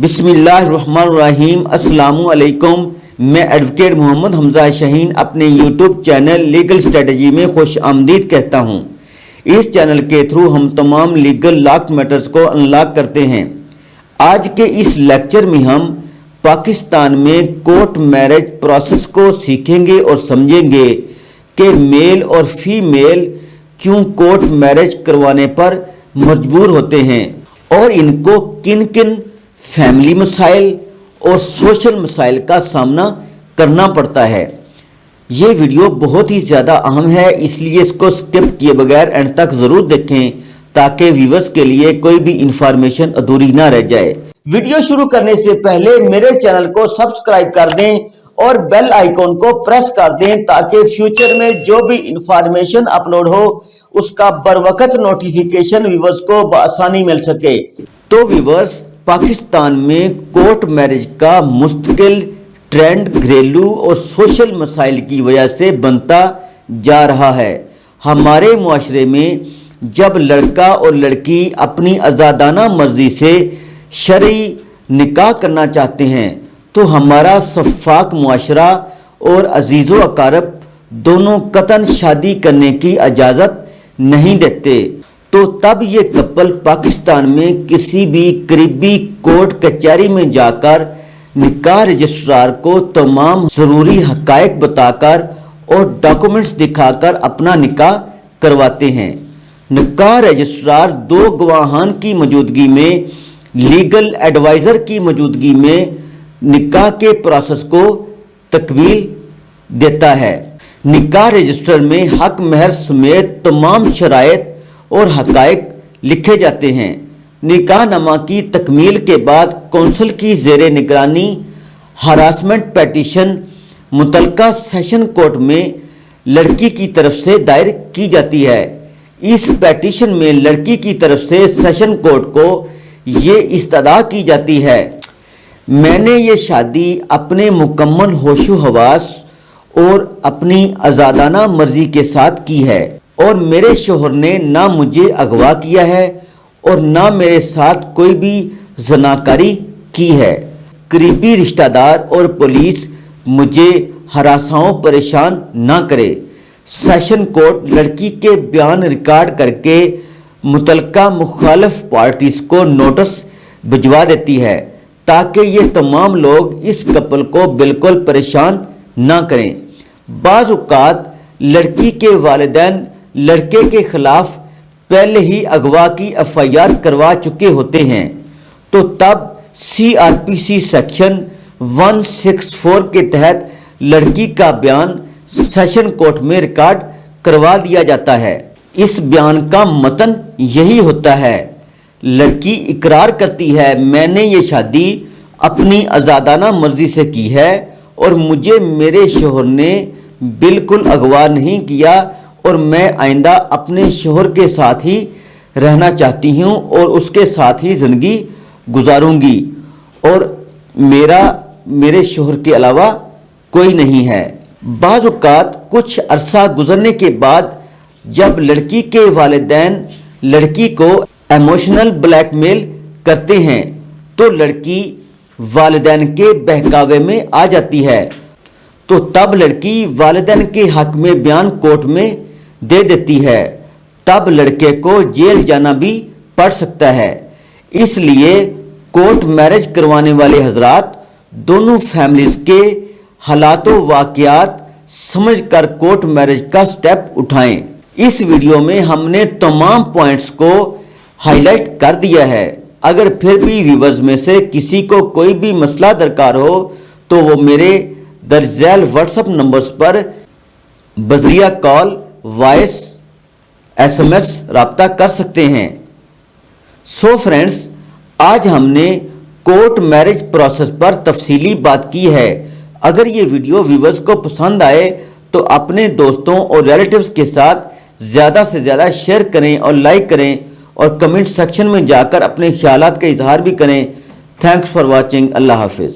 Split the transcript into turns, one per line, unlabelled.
बिस्मिल्लाहिर्रहमानिर्रहीम। अस्सलाम वालेकुम। मैं एडवोकेट मोहम्मद हमजा शाहीन अपने यूट्यूब चैनल लीगल स्ट्रेटजी में खुश आमदीद कहता हूँ। इस चैनल के थ्रू हम तमाम लीगल लॉ मैटर्स को अनलॉक करते हैं। आज के इस लेक्चर में हम पाकिस्तान में कोर्ट मैरिज प्रोसेस को सीखेंगे और समझेंगे कि मेल और फीमेल क्यों कोर्ट मैरिज करवाने पर मजबूर होते हैं और इनको किन किन फैमिली मसाइल और सोशल मसाइल का सामना करना पड़ता है। ये वीडियो बहुत ही ज़्यादा अहम है, इसलिए इसको स्किप किए बगैर एंड तक ज़रूर देखें ताकि व्यूअर्स के लिए कोई भी इंफॉर्मेशन अधूरी ना रह जाए। वीडियो शुरू करने से पहले मेरे चैनल को सब्सक्राइब कर दें और बेल आइकॉन को प्रेस कर दें ताकि फ्यूचर में जो भी इंफॉर्मेशन अपलोड हो उसका बरवकत नोटिफिकेशन व्यूअर्स को बआसानी मिल सके। तो व्यूअर्स, पाकिस्तान में कोर्ट मैरिज का मुस्तकिल ट्रेंड घरेलू और सोशल मसाइल की वजह से बनता जा रहा है। हमारे मुआशरे में जब लड़का और लड़की अपनी आज़ादाना मर्जी से शरई निकाह करना चाहते हैं तो हमारा शफ़ाक मुआशरा और अजीज़ो अकारब दोनों कतन शादी करने की इजाज़त नहीं देते। तो तब ये कपल पाकिस्तान में किसी भी करीबी कोर्ट कचहरी में जाकर निकाह रजिस्ट्रार को तमाम ज़रूरी हक़ाइक़ बताकर और डॉक्यूमेंट्स दिखाकर अपना निकाह करवाते हैं। निकाह रजिस्ट्रार दो गवाहान की मौजूदगी में, लीगल एडवाइज़र की मौजूदगी में निकाह के प्रोसेस को तकमील देता है। निकाह रजिस्टर में हक महर समेत तमाम शराइत और हक़ाइक़ लिखे जाते हैं। निकाह नामा की तकमील के बाद कौंसिल की ज़ेरे निगरानी हरासमेंट पेटिशन मुतलका सेशन कोर्ट में लड़की की तरफ से दायर की जाती है। इस पेटिशन में लड़की की तरफ से सेशन कोर्ट को ये इस्तदा की जाती है, मैंने ये शादी अपने मुकम्मल होशो हवास और अपनी आज़ादाना मर्जी के साथ की है और मेरे शोहर ने ना मुझे अगवा किया है और ना मेरे साथ कोई भी जनाकारी की है। करीबी रिश्तेदार और पुलिस मुझे हरासाओं परेशान ना करे। सेशन कोर्ट लड़की के बयान रिकॉर्ड करके मुतलका मुखालिफ पार्टीज को नोटिस भिजवा देती है ताकि ये तमाम लोग इस कपल को बिल्कुल परेशान ना करें। बाज़ औक़ात लड़की के वालिदैन लड़के के खिलाफ पहले ही अगवा की एफआईआर करवा चुके होते हैं, तो तब सीआरपीसी सेक्शन 164 के तहत लड़की का बयान सेशन कोर्ट में रिकॉर्ड करवा दिया जाता है। इस बयान का मतन यही होता है, लड़की इकरार करती है मैंने ये शादी अपनी आज़ादाना मर्जी से की है और मुझे मेरे शोहर ने बिल्कुल अगवा नहीं किया और मैं आइंदा अपने शोहर के साथ ही रहना चाहती हूँ और उसके साथ ही ज़िंदगी गुजारूंगी और मेरे शोहर के अलावा कोई नहीं है। बाज़ औक़ात कुछ अरसा गुजरने के बाद जब लड़की के वालिदैन लड़की को इमोशनल ब्लैकमेल करते हैं तो लड़की वालिदैन के बहकावे में आ जाती है, तो तब लड़की वालिदैन के हक में बयान कोर्ट में दे देती है। तब लड़के को जेल जाना भी पड़ सकता है। इसलिए कोर्ट मैरिज करवाने वाले हजरात दोनों फैमिलीज के हालातों वाक़यात समझ कर कोर्ट मैरिज का स्टेप उठाएं। इस वीडियो में हमने तमाम पॉइंट्स को हाईलाइट कर दिया है। अगर फिर भी व्यूअर्स में से किसी को कोई भी मसला दरकार हो तो वो मेरे दर्ज व्हाट्सएप नंबर्स पर बजरिया कॉल, वॉइस, SMS राब्ता कर सकते हैं। सो फ्रेंड्स, आज हमने कोर्ट मैरिज प्रोसेस पर तफसीली बात की है। अगर ये वीडियो व्यूअर्स को पसंद आए तो अपने दोस्तों और रिलेटिव्स के साथ ज़्यादा से ज़्यादा शेयर करें और लाइक करें और कमेंट सेक्शन में जाकर अपने ख्यालात का इजहार भी करें। Thanks for watching. अल्लाह हाफिज़।